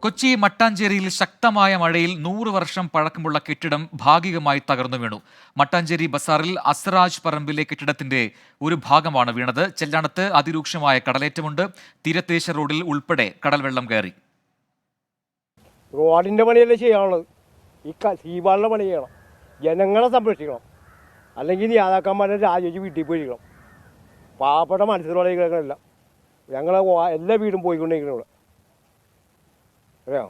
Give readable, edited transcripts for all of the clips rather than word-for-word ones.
കൊച്ചി മട്ടാഞ്ചേരിയിൽ ശക്തമായ മഴയിൽ 100 വർഷം പഴക്കമുള്ള കെട്ടിടം ഭാഗികമായി തകർന്നു വീണു. മട്ടാഞ്ചേരി ബസാറിൽ അസ്റാജ് പറമ്പിലെ കെട്ടിടത്തിന്റെ ഒരു ഭാഗമാണ് വീണത്. ചെല്ലാനത്ത് അതിരൂക്ഷമായ കടലേറ്റമുണ്ട്. തീരദേശ റോഡിൽ ഉൾപ്പെടെ കടൽ വെള്ളം കയറി. റോഡിന്റെ പണിയല്ലേ ചെയ്യാനുള്ളത്? ഈ സീവാളിന്റെ പണി ചെയ്യണം, ജനങ്ങളെ സംരക്ഷിക്കണം. അല്ലെങ്കിൽ നേതാക്കന്മാരെ രാജിച്ച് വീട്ടിൽ പോയിരിക്കണം. പാവപ്പെട്ട മത്സ്യത്തൊഴിലാളികളല്ല, ഞങ്ങളെ എല്ലാ വീടും പോയിക്കൊണ്ടിരിക്കണം. ഇവിടെ അറിയാം,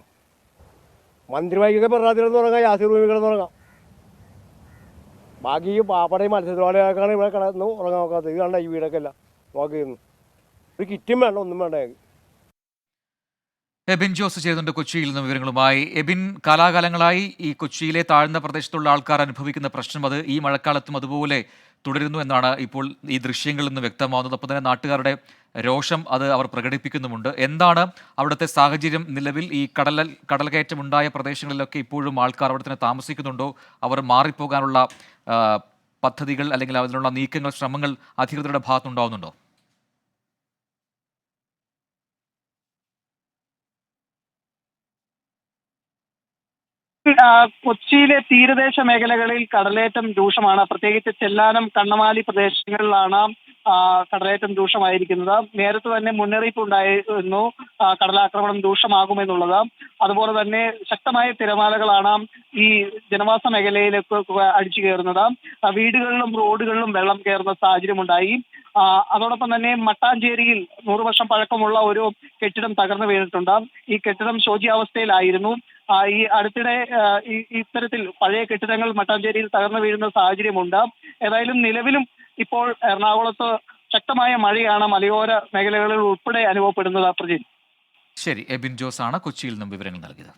മന്ത്രിമാർക്കൊക്കെ പെറാത്തിലെന്ന് തുടങ്ങാം, യാസീർ ഭൂമികളെന്ന് തുടങ്ങാം. ബാക്കി പാവപ്പെട്ട മത്സ്യത്തൊഴിലാളികൾക്കാണ് ഇവിടെ കിടന്ന് ഉറങ്ങാൻ നോക്കാത്തത്. ഇത് കണ്ട ഈ വീടൊക്കെ അല്ല നോക്കിയിരുന്നു. ഒരു കിറ്റും വേണ്ട, ഒന്നും വേണ്ട. എബിൻ ജോസ് ചെയ്തുകൊണ്ട് കൊച്ചിയിൽ നിന്ന് വിവരങ്ങളുമായി. എബിൻ, കാലാകാലങ്ങളായി ഈ കൊച്ചിയിലെ താഴ്ന്ന പ്രദേശത്തുള്ള ആൾക്കാർ അനുഭവിക്കുന്ന പ്രശ്നം അത് ഈ മഴക്കാലത്തും അതുപോലെ തുടരുന്നു എന്നാണ് ഇപ്പോൾ ഈ ദൃശ്യങ്ങളിൽ നിന്ന് വ്യക്തമാവുന്നത്. ഒപ്പം തന്നെ നാട്ടുകാരുടെ രോഷം അത് അവർ പ്രകടിപ്പിക്കുന്നുമുണ്ട്. എന്താണ് അവിടുത്തെ സാഹചര്യം നിലവിൽ? ഈ കടൽകയറ്റമുണ്ടായ പ്രദേശങ്ങളിലൊക്കെ ഇപ്പോഴും ആൾക്കാർ അവിടെ തന്നെ താമസിക്കുന്നുണ്ടോ? അവർ മാറിപ്പോകാനുള്ള പദ്ധതികൾ അല്ലെങ്കിൽ അതിനുള്ള നീക്കങ്ങൾ, ശ്രമങ്ങൾ അധികൃതരുടെ ഭാഗത്തുണ്ടാവുന്നുണ്ടോ? കൊച്ചിയിലെ തീരദേശ മേഖലകളിൽ കടലേറ്റം രൂക്ഷമാണ്. പ്രത്യേകിച്ച് ചെല്ലാനം, കണ്ണമാലി പ്രദേശങ്ങളിലാണ് കടലേറ്റം രൂക്ഷമായിരിക്കുന്നത്. നേരത്തെ തന്നെ മുന്നറിയിപ്പ് ഉണ്ടായിരുന്നു കടലാക്രമണം രൂക്ഷമാകുമെന്നുള്ളത്. അതുപോലെ തന്നെ ശക്തമായ തിരമാലകളാണ് ഈ ജനവാസ മേഖലയിലേക്ക് അടിച്ചു കയറുന്നത്. വീടുകളിലും റോഡുകളിലും വെള്ളം കയറുന്ന സാഹചര്യമുണ്ടായി. അതോടൊപ്പം തന്നെ മട്ടാഞ്ചേരിയിൽ 100 വർഷം പഴക്കമുള്ള ഒരു കെട്ടിടം തകർന്നു വീണിട്ടുണ്ട്. ഈ കെട്ടിടം ശോച്യാവസ്ഥയിലായിരുന്നു. ഈ അടുത്തിടെ ഇത്തരത്തിൽ പഴയ കെട്ടിടങ്ങൾ മട്ടാഞ്ചേരിയിൽ തകർന്നു വീഴുന്ന സാഹചര്യമുണ്ട്. ഏതായാലും നിലവിലും ഇപ്പോൾ എറണാകുളത്ത് ശക്തമായ മഴയാണ് മലയോര മേഖലകളിൽ ഉൾപ്പെടെ അനുഭവപ്പെടുന്നത്. പ്രജിൻ, ശരി, എബിൻ ജോസ് ആണ് കൊച്ചിയിൽ നിന്നും വിവരങ്ങൾ നൽകിയത്.